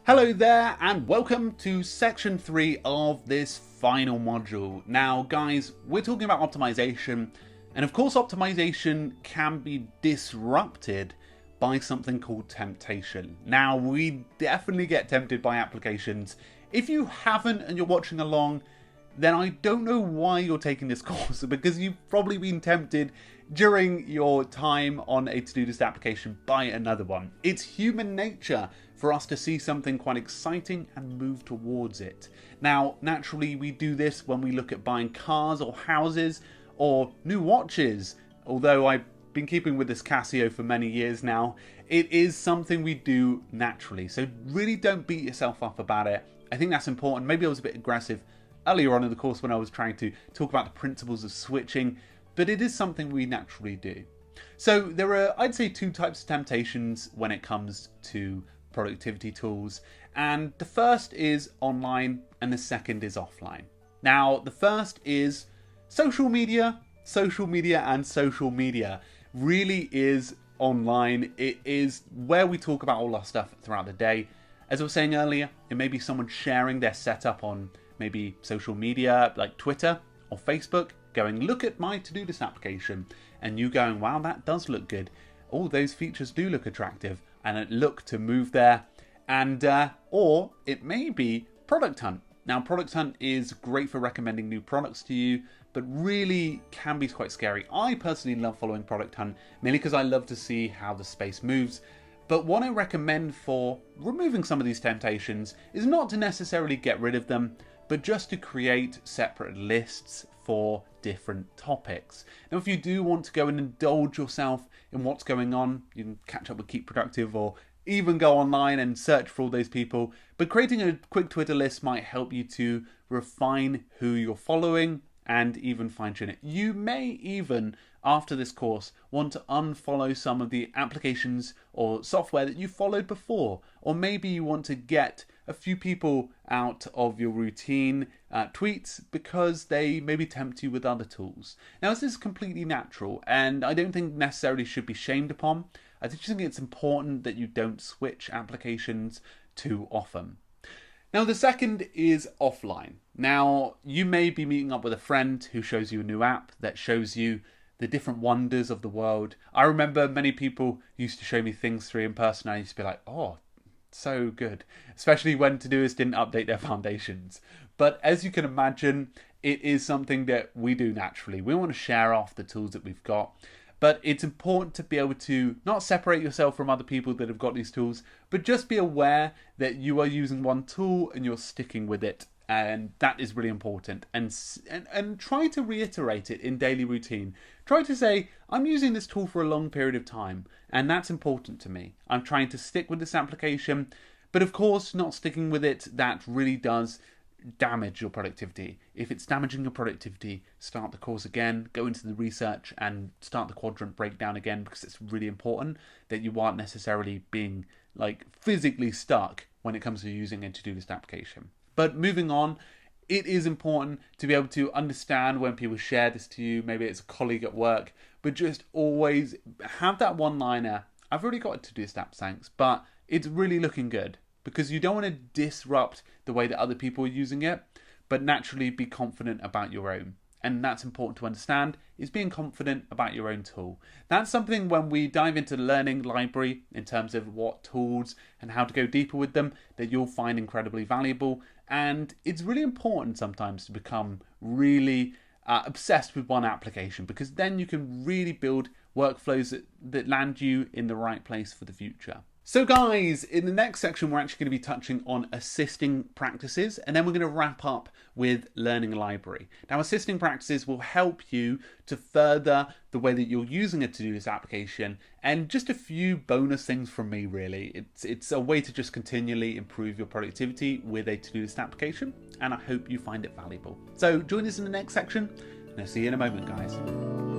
Hello there and welcome to section 3 of this final module. Now guys, we're talking about optimization, and of course optimization can be disrupted by something called temptation. Now we definitely get tempted by applications. If you haven't and you're watching along, then I don't know why you're taking this course, because you've probably been tempted during your time on a to-do list application by another one. It's human nature for us to see something quite exciting and move towards it. Now, naturally, we do this when we look at buying cars or houses or new watches. Although I've been keeping with this Casio for many years now, it is something we do naturally. So really don't beat yourself up about it. I think that's important. Maybe I was a bit aggressive earlier on in the course when I was trying to talk about the principles of switching, but it is something we naturally do. So there are, I'd say, two types of temptations when it comes to productivity tools, and the first is online and the second is offline. Now the first is social media. Social media really is online. It is where we talk about all our stuff throughout the day. As I was saying earlier, it may be someone sharing their setup on maybe social media like Twitter or Facebook, going, look at my to-do list application, and you going, wow, that does look good. All those features do look attractive, and it look to move there. And or it may be Product Hunt. Now Product Hunt is great for recommending new products to you, but really can be quite scary. I personally love following Product Hunt, mainly because I love to see how the space moves. But what I recommend for removing some of these temptations is not to necessarily get rid of them, but just to create separate lists for different topics. Now, if you do want to go and indulge yourself in what's going on, you can catch up with Keep Productive or even go online and search for all those people. But creating a quick Twitter list might help you to refine who you're following and even fine-tune it. You may even, after this course, want to unfollow some of the applications or software that you followed before. Or maybe you want to get a few people out of your routine tweets because they maybe tempt you with other tools. Now, this is completely natural, and I don't think necessarily should be shamed upon. I just think it's important that you don't switch applications too often. Now, the second is offline. Now, you may be meeting up with a friend who shows you a new app that shows you the different wonders of the world. I remember many people used to show me things through in person. I used to be like, oh, so good. Especially when Todoist didn't update their foundations. But as you can imagine, it is something that we do naturally. We want to share off the tools that we've got. But it's important to be able to not separate yourself from other people that have got these tools, but just be aware that you are using one tool and you're sticking with it. And that is really important. And try to reiterate it in daily routine. Try to say, I'm using this tool for a long period of time, and that's important to me. I'm trying to stick with this application, but of course, not sticking with it, that really does damage your productivity. If it's damaging your productivity, start the course again, go into the research and start the quadrant breakdown again, because it's really important that you aren't necessarily being like physically stuck when it comes to using a to-do list application. But moving on, it is important to be able to understand when people share this to you. Maybe it's a colleague at work, but just always have that one-liner. I've already got a to-do list app, thanks, but it's really looking good, because you don't want to disrupt the way that other people are using it, but naturally be confident about your own. And that's important to understand, is being confident about your own tool. That's something when we dive into the learning library in terms of what tools and how to go deeper with them, that you'll find incredibly valuable. And it's really important sometimes to become really obsessed with one application, because then you can really build workflows that land you in the right place for the future. So guys, in the next section, we're actually going to be touching on assisting practices, and then we're going to wrap up with learning library. Now, assisting practices will help you to further the way that you're using a to-do list application, and just a few bonus things from me, really. It's a way to just continually improve your productivity with a to-do list application, and I hope you find it valuable. So join us in the next section, and I'll see you in a moment, guys.